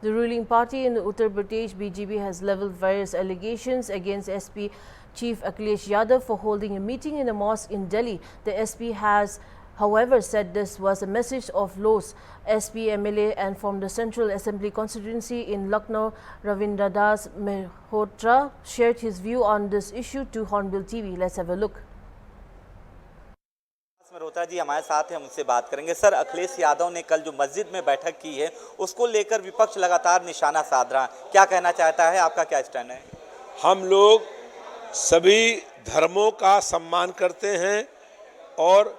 The ruling party in Uttar Pradesh BJP has levelled various allegations against SP Chief Akhilesh Yadav for holding a meeting in a mosque in Delhi. The SP has, however, said this was a message of loss. SP MLA and from the Central Assembly constituency in Lucknow, Ravindra Das Mehrotra, shared his view on this issue to Hornbill TV. Let's have a look. Malhotra ji हमारे साथ हैं, हम उनसे बात करेंगे। Sir, Akhilesh Yadav ने कल जो मस्जिद में बैठक की है उसको लेकर विपक्ष लगातार निशाना साध रहा है, क्या कहना चाहता है, आपका क्या स्टैंड है? हम लोग सभी धर्मों का सम्मान करते हैं और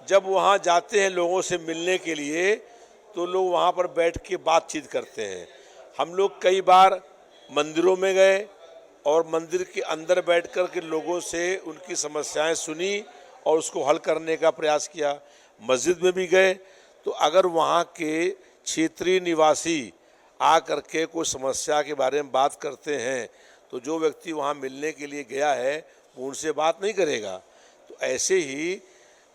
जब वहाँ जाते हैं लोगों से मिलने के लिए तो लोग वहाँ पर बैठ के बातचीत करते हैं। हम लोग कई बार मंदिरों में गए और मंदिर के अंदर बैठ कर के लोगों से उनकी समस्याएं सुनी और उसको हल करने का प्रयास किया। मस्जिद में भी गए तो अगर वहाँ के क्षेत्रीय निवासी आ करके कोई समस्या के बारे में बात करते हैं तो जो व्यक्ति वहाँ मिलने के लिए गया है वो उनसे बात नहीं करेगा। तो ऐसे ही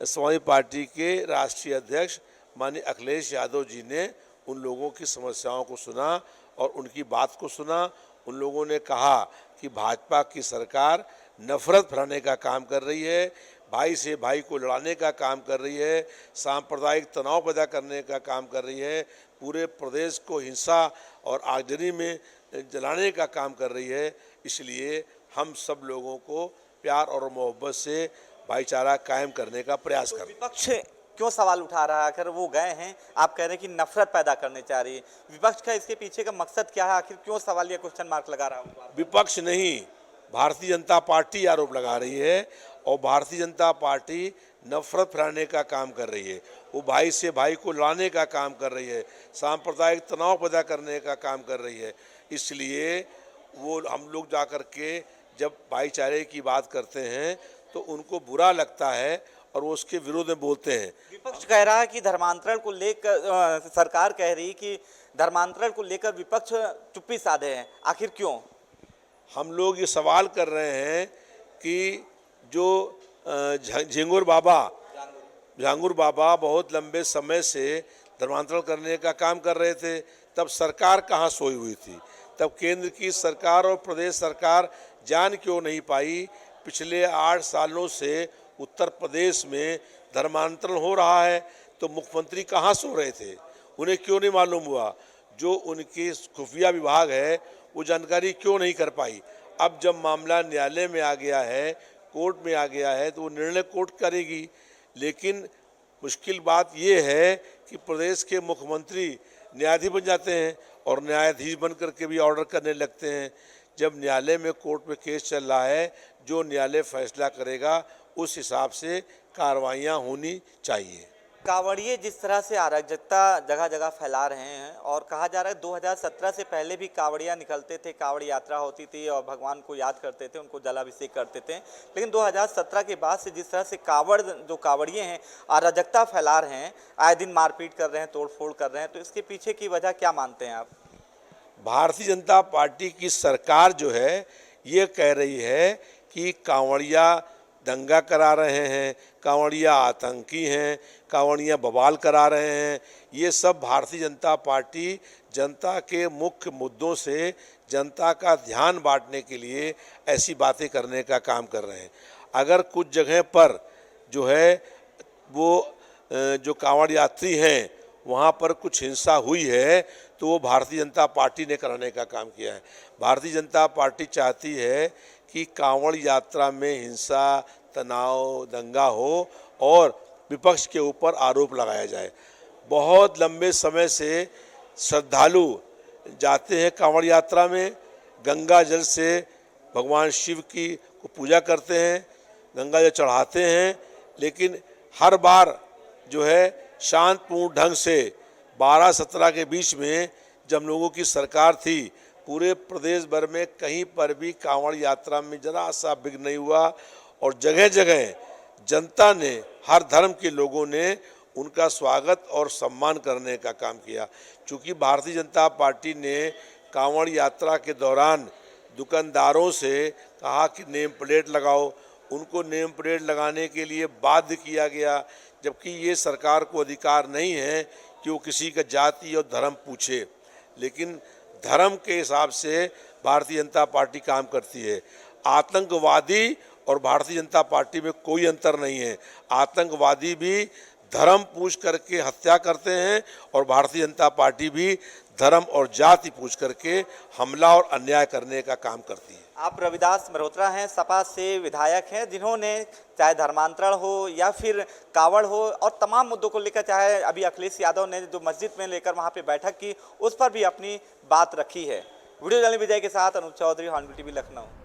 समाजवादी पार्टी के राष्ट्रीय अध्यक्ष माननीय अखिलेश यादव जी ने उन लोगों की समस्याओं को सुना और उनकी बात को सुना। उन लोगों ने कहा कि भाजपा की सरकार नफरत फैलाने का काम कर रही है, भाई से भाई को लड़ाने का काम कर रही है, सांप्रदायिक तनाव पैदा करने का काम कर रही है, पूरे प्रदेश को हिंसा और आगजनी में जलाने का काम कर रही है। इसलिए हम सब लोगों को प्यार और मोहब्बत से भाईचारा कायम करने का प्रयास कर रहे हैं। विपक्ष क्यों सवाल उठा रहा है? अगर वो गए हैं, आप कह रहे हैं कि नफरत पैदा करने चाह रही है, विपक्ष का इसके पीछे का मकसद क्या है? आखिर क्यों सवाल या क्वेश्चन मार्क लगा रहा है? विपक्ष नहीं, भारतीय जनता पार्टी आरोप लगा रही है और भारतीय जनता पार्टी नफरत फैलाने का काम कर रही है। वो भाई से भाई को लड़ाने का काम कर रही है, सांप्रदायिक तनाव पैदा करने का काम कर रही है। इसलिए वो हम लोग जा कर के जब भाईचारे की बात करते हैं तो उनको बुरा लगता है और वो उसके विरोध में बोलते हैं। विपक्ष कह रहा है कि धर्मांतरण को लेकर सरकार कह रही कि धर्मांतरण को लेकर विपक्ष चुप्पी साधे हैं, आखिर क्यों? हम लोग ये सवाल कर रहे हैं कि जो झांगुर बाबा बहुत लंबे समय से धर्मांतरण करने का काम कर रहे थे, तब सरकार कहाँ सोई हुई थी? तब केंद्र की सरकार और प्रदेश सरकार जान क्यों नहीं पाई? पिछले 8 सालों से उत्तर प्रदेश में धर्मांतरण हो रहा है तो मुख्यमंत्री कहाँ सो रहे थे? उन्हें क्यों नहीं मालूम हुआ? जो उनकी खुफिया विभाग है वो जानकारी क्यों नहीं कर पाई? अब जब मामला न्यायालय में आ गया है, कोर्ट में आ गया है, तो वो निर्णय कोर्ट करेगी। लेकिन मुश्किल बात ये है कि प्रदेश के मुख्यमंत्री न्यायाधीश बन जाते हैं और न्यायाधीश बन करके भी ऑर्डर करने लगते हैं। जब न्यायालय में कोर्ट में केस चल रहा है, जो न्यायालय फैसला करेगा उस हिसाब से कार्रवाइयाँ होनी चाहिए। कांवड़िए जिस तरह से अराजकता जगह जगह फैला रहे हैं और कहा जा रहा है 2017 से पहले भी कांवड़िया निकलते थे, कांवड़ यात्रा होती थी और भगवान को याद करते थे, उनको जलाभिषेक करते थे। लेकिन 2017 के बाद से जिस तरह से कांवड़िए हैं अराजकता फैला रहे हैं, आए दिन मारपीट कर रहे हैं, तोड़फोड़ कर रहे हैं, तो इसके पीछे की वजह क्या मानते हैं आप? भारतीय जनता पार्टी की सरकार जो है ये कह रही है कि कांवड़िया दंगा करा रहे हैं, कांवड़िया आतंकी हैं, कांवड़िया बवाल करा रहे हैं। ये सब भारतीय जनता पार्टी जनता के मुख्य मुद्दों से जनता का ध्यान बांटने के लिए ऐसी बातें करने का काम कर रहे हैं। अगर कुछ जगह पर जो है वो जो कांवड़ यात्री हैं वहाँ पर कुछ हिंसा हुई है तो वो भारतीय जनता पार्टी ने कराने का काम किया है। भारतीय जनता पार्टी चाहती है कि कांवड़ यात्रा में हिंसा, तनाव, दंगा हो और विपक्ष के ऊपर आरोप लगाया जाए। बहुत लंबे समय से श्रद्धालु जाते हैं कांवड़ यात्रा में, गंगा जल से भगवान शिव की को पूजा करते हैं, गंगा जल चढ़ाते हैं, लेकिन हर बार जो है शांतपूर्ण ढंग से 12-17 के बीच में जब लोगों की सरकार थी, पूरे प्रदेश भर में कहीं पर भी कांवड़ यात्रा में जरा सा विघ्न नहीं हुआ और जगह जगह जनता ने, हर धर्म के लोगों ने उनका स्वागत और सम्मान करने का काम किया। चूँकि भारतीय जनता पार्टी ने कांवड़ यात्रा के दौरान दुकानदारों से कहा कि नेम प्लेट लगाओ, उनको नेम प्लेट लगाने के लिए बाध्य किया गया, जबकि ये सरकार को अधिकार नहीं है कि वो किसी का जाति और धर्म पूछे। लेकिन धर्म के हिसाब से भारतीय जनता पार्टी काम करती है। आतंकवादी और भारतीय जनता पार्टी में कोई अंतर नहीं है। आतंकवादी भी धर्म पूछ करके हत्या करते हैं और भारतीय जनता पार्टी भी धर्म और जाति पूछ करके हमला और अन्याय करने का काम करती है। आप रविदास मल्होत्रा हैं, सपा से विधायक हैं, जिन्होंने चाहे धर्मांतरण हो या फिर कावड़ हो और तमाम मुद्दों को लेकर, चाहे अभी अखिलेश यादव ने जो मस्जिद में लेकर वहां पे बैठक की, उस पर भी अपनी बात रखी है। वीडियो जर्नलिस्ट विजय के साथ अनुज चौधरी, हॉर्नबिल टीवी, लखनऊ।